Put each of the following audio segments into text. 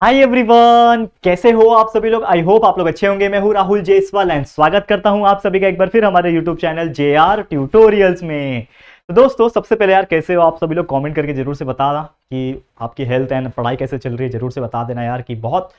Hi everyone, कैसे हो आप सभी लोग। आई होप आप लोग अच्छे होंगे। मैं हूं राहुल जेसवाल एंड स्वागत करता हूं आप सभी का एक बार फिर हमारे यूट्यूब चैनल JR ट्यूटोरियल्स में। तो दोस्तों, सबसे पहले यार कैसे हो आप सभी लोग, कमेंट करके जरूर से बताना कि आपकी हेल्थ एंड पढ़ाई कैसे चल रही है। जरूर से बता देना यार कि बहुत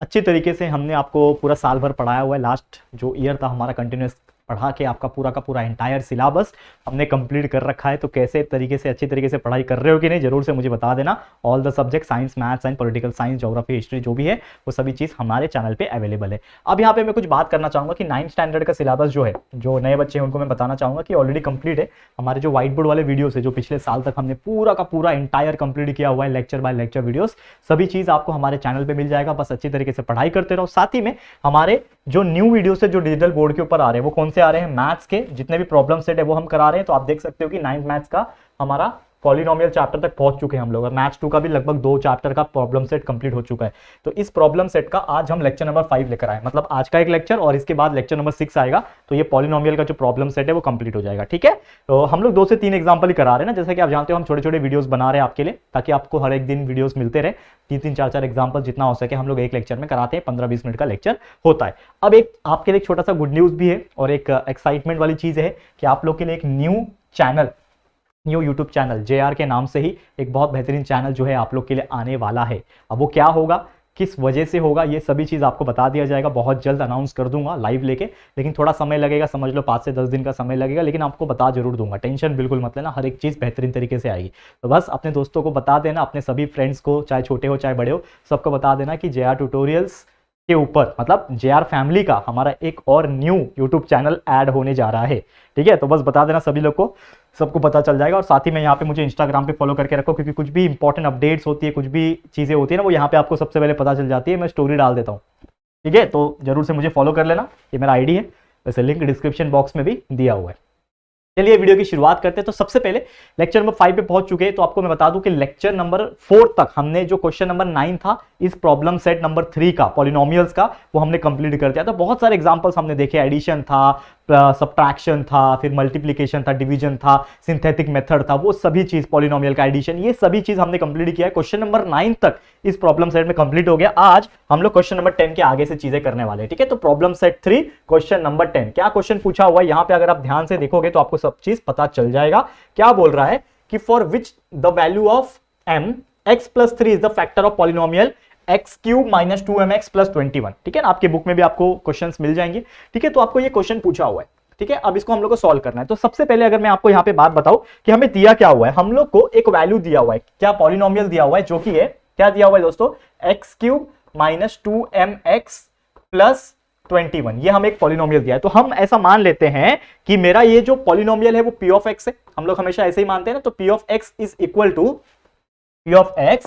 अच्छी तरीके से हमने आपको पूरा साल भर पढ़ाया हुआ है। लास्ट जो ईयर था हमारा कंटिन्यूस पढ़ा के आपका पूरा का पूरा एंटायर सिलेबस हमने कंप्लीट कर रखा है। तो कैसे तरीके से अच्छी तरीके से पढ़ाई कर रहे हो कि नहीं, जरूर से मुझे बता देना। All the subject science, maths and political science, geography, history जो भी है वो सभी चीज़ हमारे चैनल पे अवेलेबल है। अब यहाँ पे मैं कुछ बात करना चाहूँगा कि 9th स्टैंडर्ड का सिलेबस जो है, जो नए बच्चे हैं उनको मैं बताना चाहूँगा कि ऑलरेडी कंप्लीट है। हमारे जो व्हाइट बोर्ड वाले वीडियोस है, जो पिछले साल तक हमने पूरा का पूरा एंटायर कंप्लीट किया हुआ है, लेक्चर बाय लेक्चर वीडियोस, सभी चीज़ आपको हमारे चैनल पे मिल जाएगा। बस अच्छी तरीके से पढ़ाई करते रहो। साथ ही में हमारे जो न्यू वीडियोस है जो डिजिटल बोर्ड के ऊपर आ रहे हैं, वो कौन से आ रहे हैं, मैथ्स के जितने भी प्रॉब्लम सेट है वो हम करा रहे हैं। तो आप देख सकते हो कि 9th मैथ्स का हमारा पॉलिनोमियल चैप्टर तक पहुंच चुके हैं हम लोग। मैथ्स 2 का भी लगभग 2 चैप्टर का प्रॉब्लम सेट कंप्लीट हो चुका है। तो इस प्रॉब्लम सेट का आज हम लेक्चर नंबर 5 लेकर आए, मतलब आज का एक लेक्चर और इसके बाद लेक्चर नंबर 6 आएगा। तो ये पॉलिनोमियल का जो प्रॉब्लम सेट है वो कंप्लीट हो जाएगा। ठीक है, तो हम लोग 2 से 3 एग्जाम्पल ही करा रहे हैं ना। जैसे कि आप जानते हो हम छोटे छोटे वीडियोस बना रहे हैं आपके लिए, ताकि आपको हर एक दिन वीडियोस मिलते रहे। 3-3, 4-4 एग्जाम्पल जितना हो सके हम लोग एक लेक्चर में कराते हैं। 15-20 मिनट का लेक्चर होता है। अब एक आपके लिए छोटा सा गुड न्यूज भी है और एक एक्साइटमेंट वाली चीज है कि आप लोग के लिए एक न्यू यूट्यूब चैनल JR के नाम से ही एक बहुत बेहतरीन चैनल जो है आप लोग के लिए आने वाला है। अब वो क्या होगा, किस वजह से होगा, ये सभी चीज़ आपको बता दिया जाएगा। बहुत जल्द अनाउंस कर दूंगा लाइव लेके, लेकिन थोड़ा समय लगेगा, समझ लो 5 से 10 दिन का समय लगेगा, लेकिन आपको बता जरूर दूंगा। टेंशन बिल्कुल मत लेना, हर एक चीज़ बेहतरीन तरीके से आएगी। तो बस अपने दोस्तों को बता देना, अपने सभी फ्रेंड्स को, चाहे छोटे हो चाहे बड़े हो, सबको बता देना कि JR ट्यूटोरियल्स के ऊपर, मतलब JR फैमिली का हमारा एक और न्यू यूट्यूब चैनल ऐड होने जा रहा है। ठीक है, तो बस बता देना सभी लोग को, सबको पता चल जाएगा। और साथ ही में यहाँ पे मुझे इंस्टाग्राम पे फॉलो करके रखो, क्योंकि कुछ भी इंपॉर्टेंट अपडेट्स होती है, कुछ भी चीज़ें होती है ना, वो यहाँ पे आपको सबसे पहले पता चल जाती है। मैं स्टोरी डाल देता हूँ। ठीक है, तो जरूर से मुझे फॉलो कर लेना, ये मेरा आईडी है, वैसे लिंक डिस्क्रिप्शन बॉक्स में भी दिया हुआ है। चलिए वीडियो की शुरुआत करते हैं। तो सबसे पहले लेक्चर नंबर 5 पे पहुंच चुके हैं। तो आपको मैं बता दूं कि लेक्चर नंबर 4 तक हमने जो क्वेश्चन नंबर 9 था इस प्रॉब्लम सेट नंबर 3 का, पॉलिनोमियल्स का, वो हमने कंप्लीट कर दिया। तो बहुत सारे एग्जांपल्स हमने देखे, एडिशन था, सब्ट्रैक्शन था, फिर मल्टीप्लिकेशन था, डिवीजन था, सिंथेटिक मेथड था, वो सभी चीज, पॉलिनोमियल का एडिशन, ये सभी चीज हमने कंप्लीट किया है। क्वेश्चन नंबर 9 तक इस प्रॉब्लम सेट में कंप्लीट हो गया। आज हम लोग क्वेश्चन नंबर 10 के आगे से चीजें करने वाले हैं। ठीक है, तो प्रॉब्लम सेट 3 क्वेश्चन नंबर 10, क्या क्वेश्चन पूछा हुआ है यहाँ पे, अगर आप ध्यान से देखोगे तो आपको सब चीज पता चल जाएगा। क्या बोल रहा है कि for which the value of m x+3 is the factor of polynomial x³ - 2mx + 21। ठीक है ना, आपके बुक में भी आपको क्वेश्चंस मिल जाएंगे। ठीक है, तो आपको ये क्वेश्चन पूछा हुआ है। ठीक है, अब इसको हम लोग को सॉल्व करना है। तो सबसे पहले अगर मैं आपको यहाँ पे बात बताऊं कि हमें दिया क्या हुआ है, हम लोग को एक वैल्यू दिया हुआ है, क्या पॉलिनोमियल दिया हुआ है, जो कि है, क्या दिया हुआ है दोस्तों, x³ - 2mx + 21। ये हमें एक पॉलिनोमियल दिया है। तो हम ऐसा मान लेते हैं कि मेरा ये जो पॉलिनोमियल है वो p of x है। हम लोग हमेशा ऐसे ही मानते हैं ना। तो p of x is equal to what,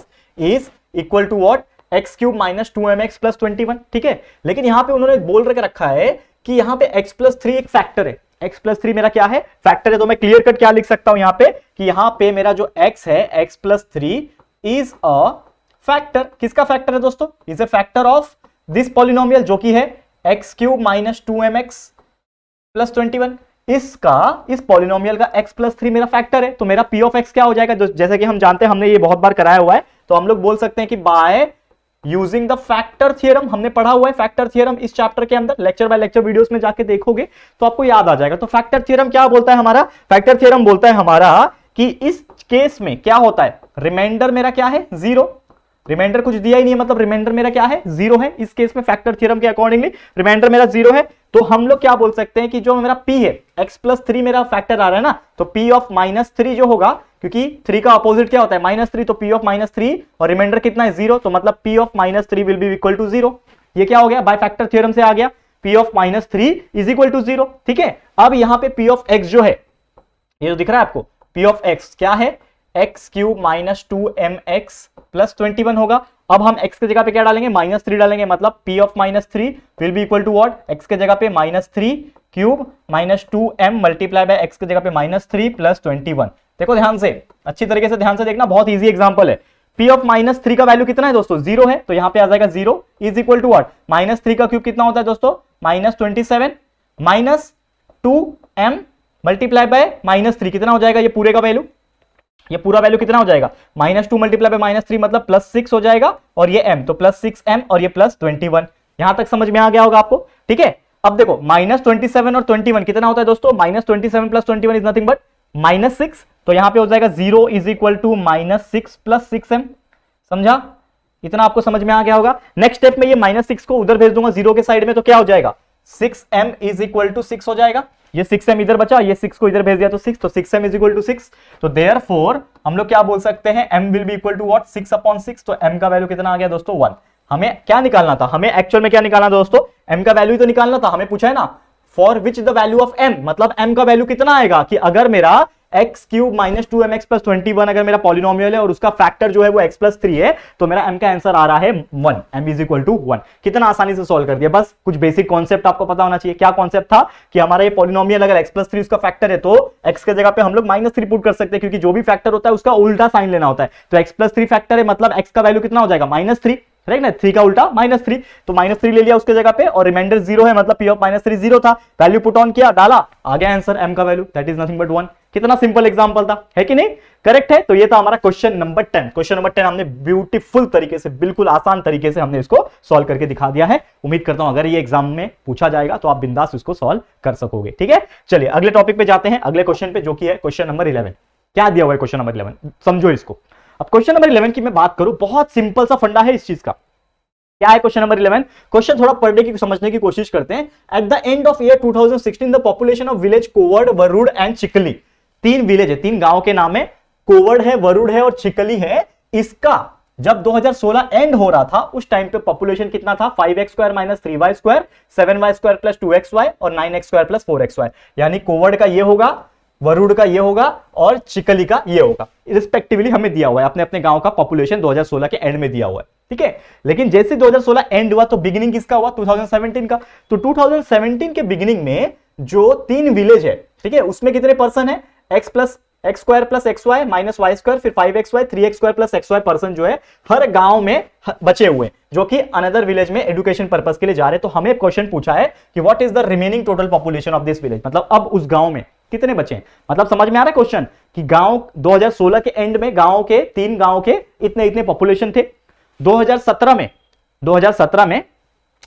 x³ - 2mx + 21। ठीक है, लेकिन यहां पे उन्होंने बोल रखा है कि यहां पे x+3 एक फैक्टर है। x+3 मेरा क्या है, फैक्टर है। तो मैं क्लियर कट क्या लिख सकता हूं यहां पे कि यहां पे मेरा जो x है, x+3 इज अ फैक्टर। किसका फैक्टर है दोस्तों, is a factor of this polynomial, जो कि है x³ - 2mx + 21। इस पॉलिनोमियल का x+3 मेरा फैक्टर है। तो मेरा p of x क्या हो जाएगा, जैसे कि हम जानते हैं, हमने ये बहुत बार कराया हुआ है। तो हम लोग बोल सकते हैं कि by using the factor theorem, हमने पढ़ा हुआ है फैक्टर थियरम इस चैप्टर के अंदर, लेक्चर बाय लेक्चर वीडियोस में जाके देखोगे तो आपको याद आ जाएगा। तो फैक्टर थियरम क्या बोलता है हमारा, फैक्टर थियरम बोलता है हमारा कि इस केस में क्या होता है, रिमाइंडर मेरा क्या है, 0। रिमाइंडर कुछ दिया ही नहीं है, मतलब रिमाइंडर मेरा क्या है, 0 है। इस केस में फैक्टर थ्योरम के अकॉर्डिंगली रिमाइंडर मेरा 0 है। तो हम लोग क्या बोल सकते हैं कि जो मेरा p है, x+3 मेरा फैक्टर आ रहा है ना, तो p of -3 जो होगा, क्योंकि 3 का अपोजिट क्या होता है, -3, तो p of -3 और रिमाइंडर कितना है, 0। तो मतलब p of -3 will be equal to 0। ये क्या हो गया, बाय फैक्टर थ्योरम से आ गया, p of -3 is equal to 0। ठीक है, अब यहां पे p of x जो है, ये जो दिख रहा है आपको, p of x क्या है, x³ - 2mx + 21 होगा। अब हम x के जगह पे क्या डालेंगे, -3 डालेंगे, मतलब p of -3 will be equal to what, x के जगह पे -3³ - 2m मल्टीप्लाई बाय x के जगह पे -3 + 21। देखो ध्यान से, अच्छी तरीके से ध्यान से देखना, बहुत इजी एग्जांपल है। p of -3 का वैल्यू कितना है दोस्तों, 0 है। तो यहां पे आ जाएगा 0 इज इक्वल टू व्हाट, -3 का क्यूब कितना होता है दोस्तों, -27 - 2m मल्टीप्लाई बाय -3 कितना हो जाएगा, ये पूरे का वैल्यू ये पूरा वैल्यू कितना हो जाएगा, -2 मल्टीप्लाई बाय -3 मतलब +6 हो जाएगा, और ये m तो +6m और ये +21। यहां तक समझ में आ गया होगा आपको, ठीक है। अब देखो -27 और 21 कितना होता है दोस्तों, -27 + 21 इज नथिंग बट -6, तो यहां पे हो जाएगा 0 इज इक्वल टू -6 + 6m। समझा, इतना आपको समझ में आ गया होगा। नेक्स्ट स्टेप में ये -6 को उधर भेज दूंगा 0 के साइड में, तो क्या हो जाएगा, 6m इज इक्वल टू 6 हो जाएगा। ये 6m इधर बचा, ये 6 को इधर भेज दिया तो 6, तो 6m इज इक्वल टू 6। तो देयरफॉर हम लोग क्या बोल सकते हैं, m will be equal to what, 6/6। तो m का वैल्यू कितना आ गया दोस्तों, 1। हमें क्या निकालना था, हमें एक्चुअल में क्या निकालना दोस्तों, m का वैल्यू ही तो निकालना था। हमें पूछा है ना for which the value of m, मतलब m का वैल्यू कितना आएगा, कि अगर मेरा x³ - 2mx + 21 अगर मेरा पॉलिनोमियल है और उसका फैक्टर जो है वो x + 3 है, तो मेरा m का आंसर आ रहा है 1, m इज इक्वल टू 1। कितना आसानी से सॉल्व कर दिया, बस कुछ बेसिक कॉन्सेप्ट आपको पता होना चाहिए। क्या कॉन्सेप्ट था कि हमारा ये पॉलिनोमियल अगर x + 3 उसका फैक्टर है, तो x के जगह पे हम लोग -3 पुट कर सकते हैं, क्योंकि जो भी फैक्टर होता है उसका उल्टा साइन लेना होता है। तो x + 3 फैक्टर है, मतलब x का वैल्यू कितना हो जाएगा, -3, राइट ना, 3 का उल्टा -3, तो -3 ले लिया उसके जगह पे, और रिमाइंडर 0 है, मतलब p ऑफ -3 0 था। वैल्यू पुट ऑन किया, डाला, आ गया आंसर m का value, that is nothing but 1। कितना सिंपल एग्जांपल था, है कि नहीं, करेक्ट है। तो ये था हमारा क्वेश्चन नंबर 10। क्वेश्चन नंबर 10 हमने ब्यूटीफुल तरीके से, बिल्कुल आसान तरीके से हमने इसको सॉल्व करके दिखा दिया है। उम्मीद करता हूं अगर ये एग्जाम में पूछा जाएगा तो आप बिंदास इसको सॉल्व कर सकोगे, ठीक है। चलिए अगले टॉपिक पे जाते हैं, अगले क्वेश्चन पे, जो कि है क्वेश्चन नंबर 11। क्या दिया हुआ है क्वेश्चन नंबर 11, समझो इसको। अब क्वेश्चन नंबर 11 की मैं बात करूं, बहुत सिंपल सा फंडा है इस चीज का। क्या है क्वेश्चन नंबर 11, क्वेश्चन थोड़ा पढ़ने की समझने की कोशिश करते हैं। At the end of year 2016 the population of village Kovard, Warud and Chikhli, 3 village है, 3 गांव के नाम है, कोवर्ड है, वरुड है और चिकली है। इसका जब 2016 एंड हो रहा था उस टाइम पे पॉपुलेशन कितना था, 5x² - 3y², 7y² + 2xy और 9x² + 4xy। यानी कोवर्ड का ये होगा, वरुड का ये होगा और चिकली का ये होगा, रिस्पेक्टिवली हमें दिया हुआ है, अपने अपने गांव का पॉपुलेशन 2016 के एंड में दिया हुआ है, ठीक है। लेकिन जैसे 2016 एंड हुआ तो बिगिनिंग किसका हुआ, 2017 का। तो 2017 के बिगिनिंग में जो 3 विलेज है, ठीक है, उसमें कितने पर्सन है, x + x² + xy - y², फिर 5xy 3x² + xy पर्सन जो है हर गांव में बचे हुए, जो कि अनदर विलेज में एजुकेशन पर्पस के लिए जा रहे हैं। तो हमें क्वेश्चन पूछा है कि what is the remaining total population of this village, मतलब अब उस गांव में कितने बचे हैं। मतलब समझ में आ रहा है क्वेश्चन, कि गांव 2016 के एंड में गांव के 3 गांव के इतने इतने पॉपुलेशन थे। 2017 में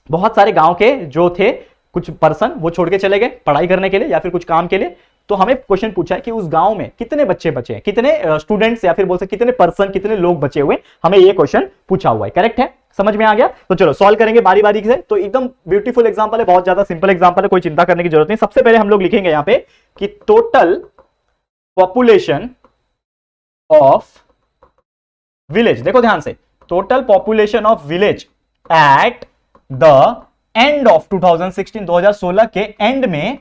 बहुत सारे गांव के जो थे कुछ पर्सन वो छोड़ के चले गए पढ़ाई करने के लिए या फिर कुछ काम के लिए। तो हमें क्वेश्चन पूछा है कि उस गांव में कितने बच्चे बचे हैं, कितने स्टूडेंट्स या फिर बोल सकते कितने पर्सन, कितने लोग बचे हुए, हमें ये क्वेश्चन पूछा हुआ है। करेक्ट है, समझ में आ गया। तो चलो सॉल्व करेंगे बारी बारी से। तो एकदम ब्यूटीफुल एग्जांपल है, बहुत ज्यादा सिंपल एग्जांपल है, कोई चिंता करने की जरूरत नहीं। सबसे पहले हम लोग लिखेंगे यहां पे कि टोटल पॉपुलेशन ऑफ विलेज, देखो ध्यान से, total population of village eight the end of 2016 के एंड में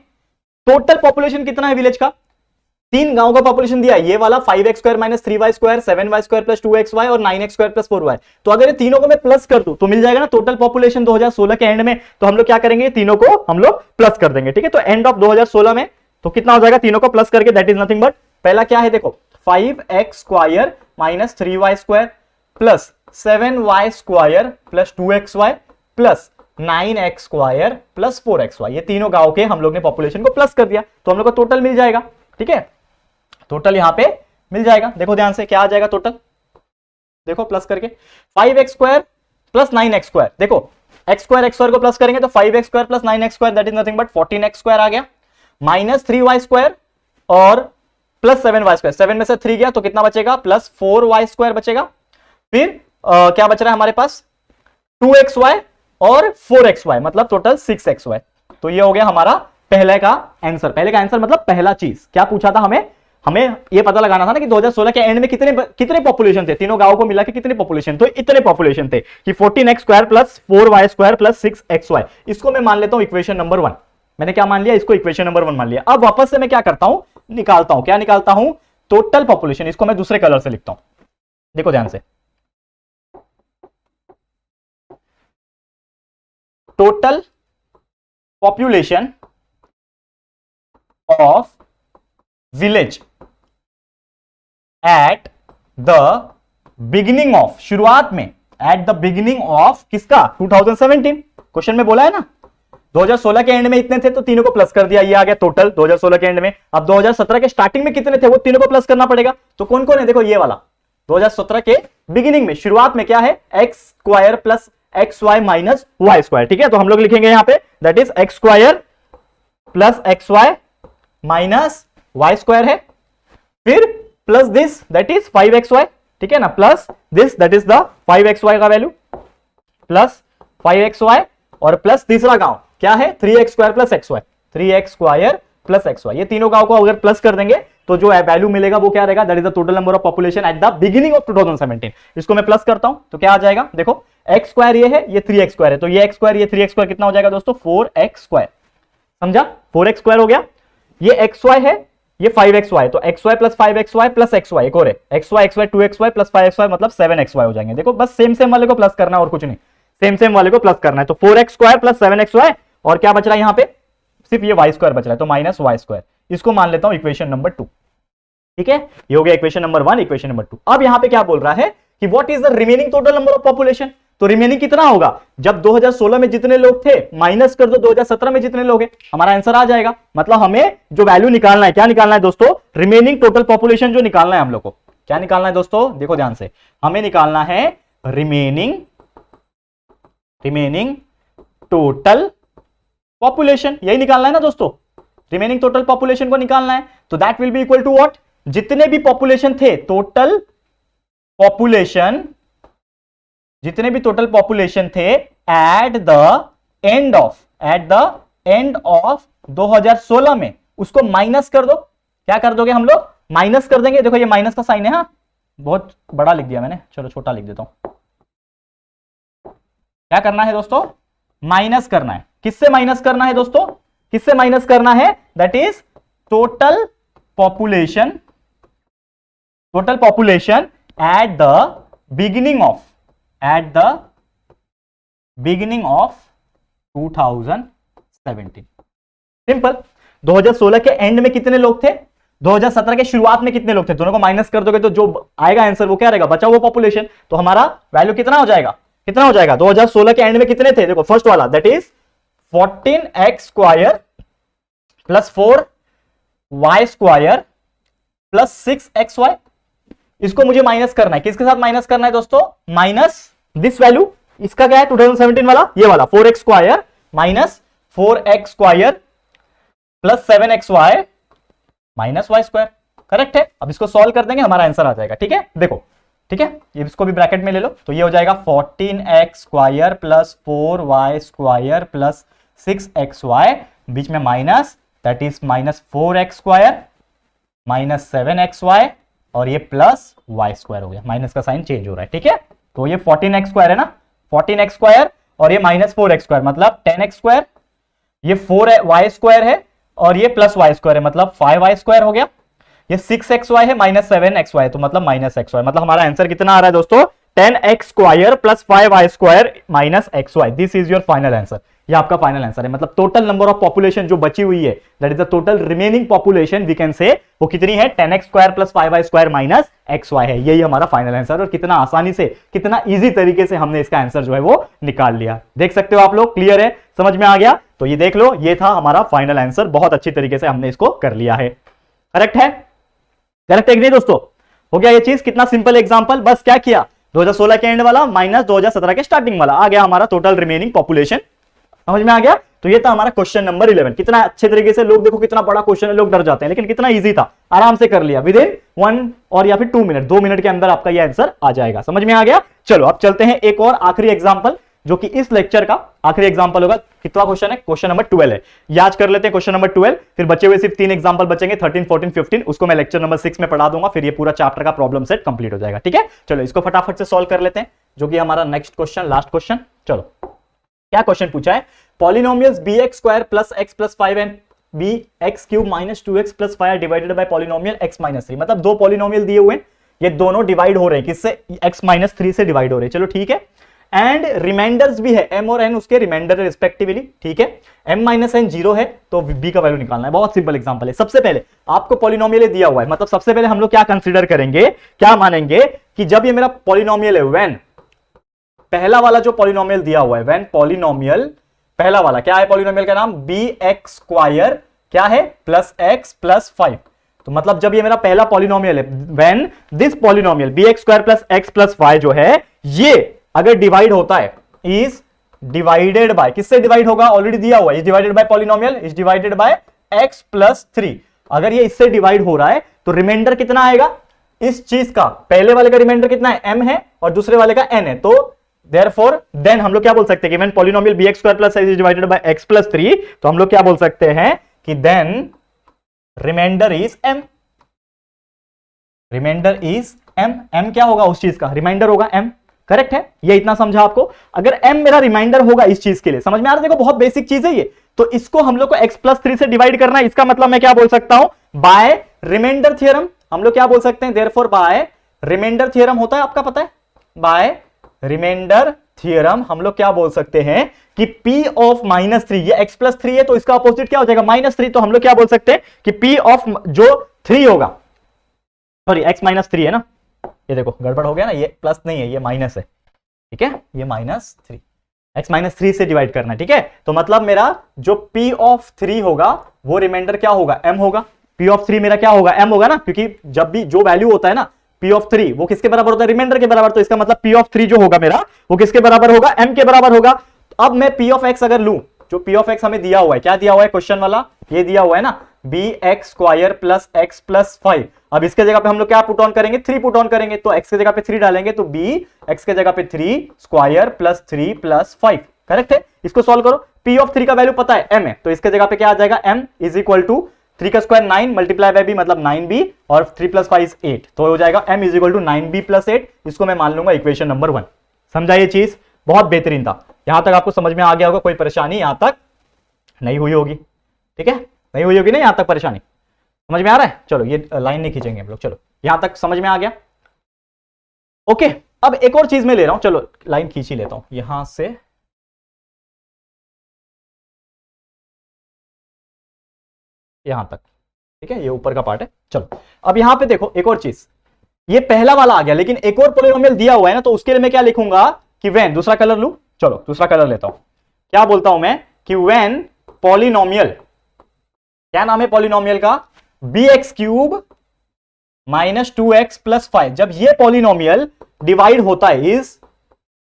टोटल पॉपुलेशन कितना है विलेज का, 3 गांव का पॉपुलेशन दिया है, ये वाला 5x² - 3y², 7y² + 2xy और 9x² + 4y। तो अगर ये तीनों को मैं प्लस कर दूं तो मिल जाएगा ना टोटल पॉपुलेशन 2016 के एंड में। तो हम लोग क्या करेंगे, तीनों को हम लोग प्लस कर देंगे, ठीक है। तो एंड ऑफ 2016 में तो कितना हो जाएगा, तीनों को प्लस करके, दैट इज नथिंग बट, पहला क्या है देखो, 5x² - 3y² + 7y² + 2xy + 9x² + 4xy, ये तीनों गांव के हम लोग ने पॉपुलेशन को प्लस कर दिया, तो हम लोग को टोटल मिल जाएगा, ठीक है। टोटल यहां पे मिल जाएगा, देखो ध्यान से क्या आ जाएगा टोटल, देखो प्लस करके 5x² + 9x², देखो x² को प्लस करेंगे तो 5x² + 9x², that is nothing but 14x² आ गया, -3y² और प्लस 7y², 7 में से 3 गया तो कितना बचेगा, +4y² बचेगा। फिर क्या बच रहा है हमारे पास, 2xy और 4xy, मतलब टोटल 6xy। तो ये हो गया हमारा पहले का आंसर। पहले का आंसर मतलब पहला चीज क्या पूछा था हमें ये पता लगाना था ना कि 2016 के एंड में कितने पॉपुलेशन थे, तीनों गांवों को मिला के कितने पॉपुलेशन, तो इतने पॉपुलेशन थे कि 14x² + 4y² + 6xy। इसको मैं मान लेता हूं इक्वेशन नंबर 1। मैंने क्या मान लिया, इसको इक्वेशन नंबर 1 मान लिया। अब वापस से मैं क्या करता हूं, निकालता हूं, क्या निकालता हूं, टोटल पॉपुलेशन। इसको मैं दूसरे कलर से लिखता हूं, देखो ध्यान से, total population of village at the beginning of, शुरुआत में, एट द बिगिनिंग ऑफ किसका, 2017। क्वेश्चन में बोला है ना 2016 के एंड में इतने थे तो तीनों को प्लस कर दिया, ये आ गया टोटल 2016 के एंड में। अब 2017 के स्टार्टिंग में कितने थे वो तीनों को प्लस करना पड़ेगा, तो कौन कौन है देखो ये वाला 2017 के बिगिनिंग में शुरुआत में क्या है x square plus x y minus y square, ठीक है। तो हम लोग लिखेंगे यहां पे that is x square plus x y minus y square है, फिर plus this that is 5xy, ठीक है ना, plus this that is the 5xy का वैल्यू प्लस 5xy और प्लस तीसरा गांव क्या है 3x square plus xy, 3x square plus xy। ये तीनों गांव को अगर प्लस कर देंगे तो जो वैल्यू मिलेगा वो क्या रहेगा, that is the total number of population at the beginning of 2017। इसको मैं प्लस करता हूं तो क्या आ जाएगा, देखो x स्क्वायर ये है, ये 3x स्क्वायर है, तो ये x स्क्वायर ये 3x स्क्वायर कितना हो जाएगा दोस्तों 4x स्क्वायर, समझा 4x स्क्वायर हो गया। ये xy है ये 5xy, तो xy plus 5xy plus xy एक और है xy 2xy प्लस 5xy मतलब 7xy हो जाएंगे। देखो बस सेम सेम वाले को प्लस करना है और कुछ नहीं, सेम सेम वाले को प्लस करना है। तो 4x स्क्वायर प्लस 7xy और क्या बच रहा है यहां पे सिर्फ ये y स्क्वायर बच रहा है, तो माइनस वाई स्क्वायर। इसको मान लेता हूं इक्वेशन नंबर 2, ठीक है। ये हो गया इक्वेशन नंबर 1, इक्वेशन नंबर 2। अब यहां पे क्या बोल रहा है कि what is the remaining total number of population, तो रिमेनिंग कितना होगा, जब 2016 में जितने लोग थे माइनस कर दो 2017 में जितने लोग हैं, हमारा आंसर आ जाएगा। मतलब हमें जो वैल्यू निकालना है, क्या निकालना है दोस्तों, रिमेनिंग टोटल पॉपुलेशन जो निकालना है हम लोग को, क्या निकालना है दोस्तों, देखो ध्यान से, हमें निकालना है रिमेनिंग टोटल पॉपुलेशन, यही निकालना है ना दोस्तों, रिमेनिंग टोटल पॉपुलेशन को निकालना है। तो that will be equal to what, जितने भी पॉपुलेशन थे टोटल पॉपुलेशन, जितने भी टोटल पॉपुलेशन थे एट द एंड ऑफ 2016 में, उसको माइनस कर दो। क्या कर दोगे हम लोग, माइनस कर देंगे। देखो ये माइनस का साइन है, हाँ बहुत बड़ा लिख दिया मैंने, चलो छोटा लिख देता हूं। क्या करना है दोस्तों, माइनस करना है। किससे माइनस करना है दोस्तों, किससे माइनस करना है, that is total population at the beginning of 2017। Simple. 2016 के एंड में कितने लोग थे, 2017 के शुरुआत में कितने लोग थे, दोनों को माइनस कर दोगे तो जो आएगा आंसर वो क्या रहेगा, बचा हुआ पॉपुलेशन। तो हमारा वैल्यू कितना हो जाएगा, 2016 के एंड में कितने थे, देखो फर्स्ट वाला that is 14x square plus 4y square plus 6xy। इसको मुझे माइनस करना है, किसके साथ माइनस करना है दोस्तों, माइनस दिस वैल्यू, इसका क्या है 2017 वाला, ये वाला 4x square minus 4x square plus 7xy minus y square, correct है। अब इसको सॉल्व कर देंगे, हमारा आंसर आ जाएगा, ठीक है। देखो ठीक है, ये इसको भी ब्रैकेट में ले लो, तो ये हो जाएगा 14x square plus 4y square plus 6xy, बीच में minus that is minus 4x square minus 7xy और ये प्लस y स्क्वायर हो गया, माइनस का साइन चेंज हो रहा है, ठीक है। तो ये 14x स्क्वायर है ना, 14x स्क्वायर और ये माइनस 4x स्क्वायर मतलब 10x स्क्वायर, ये 4y स्क्वायर है और ये प्लस y स्क्वायर है मतलब 5y स्क्वायर हो गया। ये 6xy है माइनस 7xy तो मतलब माइनस xy, मतलब हमारा आंसर कितना आ रहा है दोस्तों 10x square plus 5y square minus xy। This is your final answer, ये आपका फाइनल आंसर है। मतलब टोटल नंबर ऑफ पॉपुलेशन जो बची हुई है that is the total remaining population we can say, वो कितनी है 10x square plus 5y square minus xy है। यही हमारा फाइनल आंसर, और कितना आसानी से कितना इजी तरीके से हमने इसका आंसर जो है वो निकाल लिया। देख सकते हो आप लोग, क्लियर है, समझ में आ गया। तो ये देख लो, ये था हमारा फाइनल आंसर, बहुत अच्छी तरीके से हमने इसको कर लिया है। करेक्ट है, करेक्ट है कि नहीं दोस्तों, हो गया ये चीज। कितना सिंपल एग्जांपल, बस क्या किया 2016 के एंड वाला माइनस 2017 के स्टार्टिंग वाला, आ गया हमारा टोटल रिमेनिंग पॉपुलेशन। समझ में आ गया। तो ये था हमारा क्वेश्चन नंबर 11। कितना अच्छे तरीके से, लोग देखो कितना बड़ा क्वेश्चन है, लोग डर जाते हैं, लेकिन कितना इजी था, आराम से कर लिया विद इन 1 और या फिर 2 मिनट, 2 मिनट के अंदर आपका ये आंसर आ जाएगा। समझ में आ गया। चलो अब चलते हैं एक और आखिरी एग्जांपल, जो कि इस लेक्चर का आखिरी एग्जांपल होगा। कितना क्वेश्चन है, क्वेश्चन नंबर 12 है। याद कर लेते हैं क्वेश्चन नंबर 12, फिर बचे हुए सिर्फ 3 एग्जांपल बचेंगे, 13, 14, 15, उसको मैं लेक्चर नंबर 6 में पढ़ा दूंगा, फिर ये पूरा चैप्टर का प्रॉब्लम सेट कंप्लीट हो जाएगा। ठीक है, चलो इसको फटाफट से सॉल्व कर लेते हैं, जो कि हमारा नेक्स्ट क्वेश्चन, लास्ट क्वेश्चन। चलो क्या क्वेश्चन पूछा है, polynomials bx square plus x plus 5 and bx cube minus 2x plus 5 divided by polynomial x minus 3। मतलब दो पॉलिनोमियल दिए हुए हैं, ये दोनों डिवाइड हो रहे हैं, किससे, x माइनस 3 से डिवाइड हो रहे हैं। चलो ठीक है, एंड रिमाइंडर्स भी है, m और n उसके रिमाइंडर रिस्पेक्टिवली। ठीक है, m माइनस n 0 है तो b का वैल्यू निकालना है। बहुत सिंपल एग्जांपल है। सबसे पहले आपको पॉलिनोमियल दिया हुआ है, मतलब सबसे पहले हम लोग क्या कंसीडर करेंगे, क्या मानेंगे कि जब ये मेरा पॉलिनोमियल है, व्हेन पहला वाला जो पॉलिनोमियल दिया हुआ है, व्हेन पॉलिनोमियल पहला वाला क्या है पॉलिनोमियल का नाम, बी एक्स स्क्वायर क्या है प्लस एक्स प्लस 5। तो मतलब जब ये मेरा पहला पॉलिनोमियल है, when this polynomial b x square plus x plus 5 जो है ये अगर डिवाइड होता है, इज डिवाइडेड बाय, किससे डिवाइड होगा, ऑलरेडी दिया हुआ है, is divided by polynomial is divided by x plus 3। अगर ये इससे डिवाइड हो रहा है तो रिमाइंडर कितना आएगा इस चीज का, पहले वाले का रिमाइंडर कितना है m है और दूसरे वाले का n है, तो therefore then हम लोग क्या बोल सकते हैं कि when polynomial bx square plus x is divided by x plus 3, तो हम लोग क्या बोल सकते हैं कि then remainder is m, remainder is m, m क्या होगा उस चीज का, रिमाइंडर होगा m, करेक्ट है, ये इतना समझा आपको। अगर m मेरा रिमाइंडर होगा इस चीज के लिए, समझ में आ रहा है, देखो बहुत बेसिक चीज है ये, तो इसको हम लोग को x प्लस 3 से डिवाइड करना है, इसका मतलब मैं क्या बोल सकता हूं, बाय रिमाइंडर थ्योरम हम लोग क्या बोल सकते हैं, देयरफॉर बाय रिमाइंडर थ्योरम होता है आपका पता है, बाय रिमाइंडर थ्योरम हम लोग क्या बोल सकते हैं कि p ऑफ -3, ये x प्लस 3 है तो इसका अपोजिट क्या हो जाएगा -3, तो हम लोग क्या बोल सकते हैं कि p ऑफ जो 3 होगा, सॉरी x -3 है ना, ये देखो गड़बड़ हो गया ना, ये प्लस नहीं है ये माइनस है, ठीक है, ये -3, x -3 से डिवाइड करना है, ठीक है। तो मतलब मेरा जो p ऑफ 3 होगा वो रिमाइंडर क्या होगा m होगा, p ऑफ 3 मेरा क्या होगा m होगा ना, क्योंकि जब भी जो वैल्यू होता है ना p ऑफ 3 वो किसके बराबर होता है, रिमाइंडर के बराबर, तो इसका मतलब p ऑफ 3 जो होगा मेरा वो किसके बराबर होगा, m के बराबर होगा। अब मैं p ऑफ x अगर लूं, जो p ऑफ x हमें दिया हुआ है, क्या दिया हुआ है क्वेश्चन वाला, ये दिया हुआ है ना b x square plus x plus 5, अब इसके जगह पे हम लोग क्या पुट ऑन करेंगे, 3 पुट ऑन करेंगे, तो x के जगह पे 3 डालेंगे तो b x के जगह पे 3 स्क्वायर प्लस 3 प्लस 5, करेक्ट है। इसको सॉल्व करो, p ऑफ 3 का वैल्यू पता है m है, तो इसके जगह पे क्या आ जाएगा, m इज इक्वल टू 3 का स्क्वायर 9 मल्टीप्लाई बाय b मतलब 9b और 3 प्लस 5 इज 8, तो हो जाएगा m is equal to 9b plus 8, इसको मैं मान लूंगा इक्वेशन नंबर 1। समझा ये चीज, बहुत बेहतरीन था, यहां तक आपको समझ में आ गया होगा, कोई परेशानी यहां तक नहीं हुई होगी, ठीक है, नहीं हुई होगी ना यहां तक परेशानी, समझ में आ रहा है। चलो ये लाइन नहीं खींचेंगे हम लोग, चलो यहां तक समझ में आ गया, ओके। अब एक और चीज में ले रहा हूं, चलो लाइन खींच ही लेता हूं यहां से, यहां तक, ठीक है, ये ऊपर का पार्ट है। चलो अब यहां पे देखो एक और चीज, ये पहला वाला आ गया, लेकिन एक और पॉलिनोमियल दिया हुआ है ना, तो उसके लिए मैं क्या लिखूंगा कि व्हेन, दूसरा कलर लूं, चलो दूसरा कलर लेता हूं, क्या बोलता हूं मैं कि व्हेन पॉलिनोमियल, क्या नाम है पॉलिनोमियल का, bx cube minus 2x plus 5, जब ये पॉलिनोमियल डिवाइड होता है, इज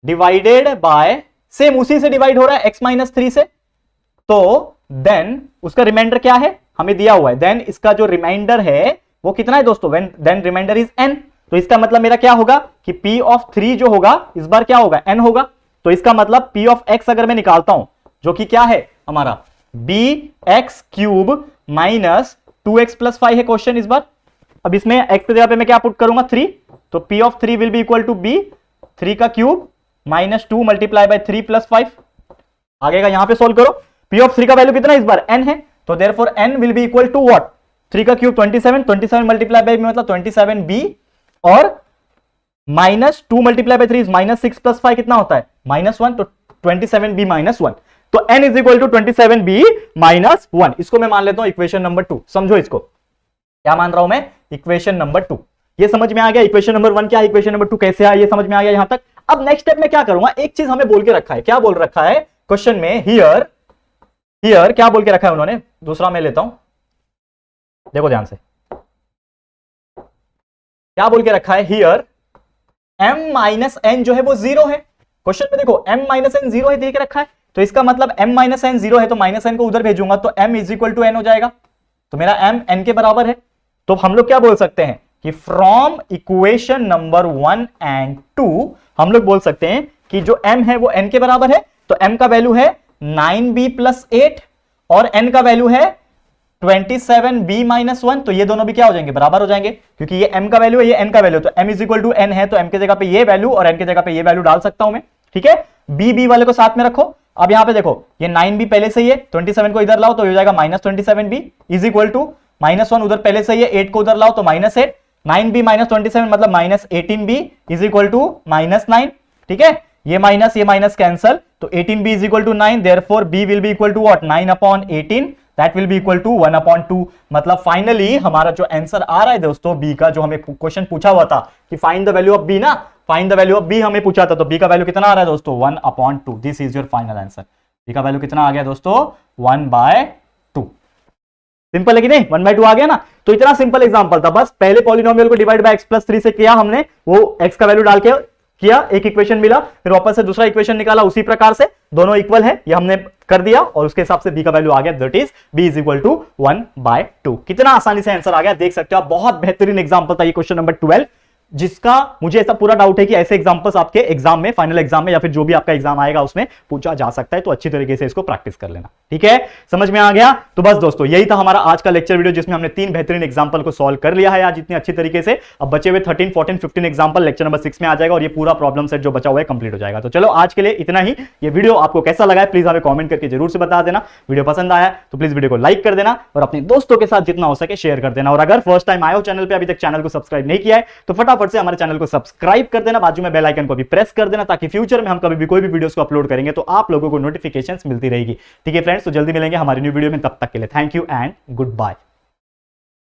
डिवाइडेड बाय, सेम उसी से डिवाइड हो रहा है x -3 से, तो देन उसका रिमाइंडर क्या है हमें दिया हुआ है, देन इसका जो रिमाइंडर है वो कितना है दोस्तों, देन रिमाइंडर इज n, तो इसका मतलब मेरा क्या होगा कि p ऑफ 3 जो होगा इस बार क्या होगा n होगा, तो इसका मतलब p ऑफ x अगर मैं निकालता हूं जो कि क्या है हमारा bx cube minus 2x plus 5 है क्वेश्चन इस बार, अब इसमें x की जगह पे मैं क्या पुट करूंगा 3, तो p of 3 will be equal to b 3 का cube minus 2 multiply by 3 plus 5, आगे का यहां पे सोल्व करो, p ऑफ 3 का वैल्यू कितना है इस बार n है, तो therefore n will be equal to what, 3 का क्यूब 27 मल्टीप्लाई बाय मतलब 27b और minus 2 multiply by 3 is minus 6 plus 5 कितना होता है -1, तो 27b -1, तो n is equal to 27b -1, इसको मैं मान लेता हूं इक्वेशन नंबर 2। समझो इसको, क्या मान रहा हूं मैं, इक्वेशन नंबर 2, ये समझ में आ गया, इक्वेशन नंबर 1 क्या है, इक्वेशन नंबर 2 कैसे आया, ये समझ में आ गया यहां तक। अब नेक्स्ट स्टेप में क्या करूंगा, एक चीज हमें बोल के रखा है, क्या बोल रखा है क्वेश्चन में, हियर क्या बोल के रखा है उन्होंने, दूसरा मैं लेता हूं, देखो ध्यान से, क्या बोल के रखा है, हियर m माइनस n जो है वो 0 है, क्वेश्चन में देखो m माइनस n 0 है दे के रखा है, तो इसका मतलब m माइनस n 0 है, तो माइनस n को उधर भेजूंगा तो m is equal to n हो जाएगा, तो मेरा m n के बराबर है, तो हम लोग क्या बोल सकते हैं कि फ्रॉम इक्वेशन नंबर 1 एंड 2 हम लोग बोल सकते हैं कि जो m है वो n के बराबर है, तो m का वैल्यू है 9b प्लस 8 और n का वैल्यू है 27b माइनस 1, तो ये दोनों भी क्या हो जाएंगे, बराबर हो जाएंगे, क्योंकि ये m का वैल्यू है, ये n का वैल्यू, तो m is equal to n है, तो m के जगह पे ये वैल्यू और n के जगह पे ये वैल्यू डाल सकता हूं मैं, ठीक है, b वाले को साथ में रखो। अब यहां पे देखो ये 9b पहले से ही है, 27 को इधर लाओ तो हो जाएगा -27b इज इक्वल टू -1 उधर पहले से ही है, 8 को उधर लाओ तो -8, 9b माइनस 27 मतलब -18b इज इक्वल टू -9, ठीक है, ये माइनस कैंसल, तो 18b is equal to 9, therefore b will be equal to what, 9/18, that will be equal to 1/2, मतलब फाइनली हमारा जो आंसर आ रहा है दोस्तों b का, जो हमें क्वेश्चन पूछा हुआ था कि find the value of b ना, find the value of b हमें पूछा था, तो b का वैल्यू कितना आ रहा है दोस्तों 1/2, this is your final answer. b का वैल्यू कितना आ गया दोस्तों 1/2। सिंपल है कि नहीं, 1/2 आ गया ना। तो इतना सिंपल एग्जांपल था, बस पहले पॉलिनोमियल को डिवाइड बाय x+3 से किया हमने, वो x का वैल्यू डाल के किया, एक इक्वेशन मिला, फिर वापस से दूसरा इक्वेशन निकाला, उसी प्रकार से दोनों इक्वल है ये हमने कर दिया और उसके हिसाब से b का वैल्यू आ गया, that is b is equal to 1/2। कितना आसानी से आंसर आ गया, देख सकते हो आप। बहुत बेहतरीन एग्जांपल था ये क्वेश्चन नंबर 12, जिसका मुझे ऐसा पूरा डाउट है कि ऐसे एग्जांपल्स आपके एग्जाम में, फाइनल एग्जाम में या फिर जो भी आपका एग्जाम आएगा उसमें पूछा जा सकता है। तो अच्छी तरीके से इसको प्रैक्टिस कर लेना, ठीक है, समझ में आ गया। तो बस दोस्तों यही था हमारा आज का लेक्चर वीडियो, जिसमें हमने 3 बेहतरीन एग्जांपल को सॉल्व कर लिया है आज इतनी अच्छी तरीके से। अब बचे हुए 13, 14, 15 एग्जांपल लेक्चर नंबर 6 में आ जाएगा और ये पूरा प्रॉब्लम सेट जो बचा हुआ है कंप्लीट हो जाएगा। तो चलो आज के लिए इतना ही। ये वीडियो आपको कैसा लगा है प्लीज हमें कॉमेंट करके जरूर से बता देना। वीडियो पसंद आया तो प्लीज वीडियो को लाइक कर देना और अपने दोस्तों के साथ जितना हो सके शेयर कर देना। और अगर फर्स्ट टाइम आए हो चैनल पे, अभी तक चैनल को सब्सक्राइब नहीं किया है तो फटाफट से हमारे चैनल को सब्सक्राइब कर देना, बाजू में बेल आइकन को भी प्रेस कर देना, ताकि फ्यूचर में हम कभी भी कोई भी वीडियोस को अपलोड करेंगे तो आप लोगों को नोटिफिकेशंस मिलती रहेगी। ठीक है फ्रेंड्स, तो जल्दी मिलेंगे हमारी न्यू वीडियो में, तब तक के लिए thank you and good bye.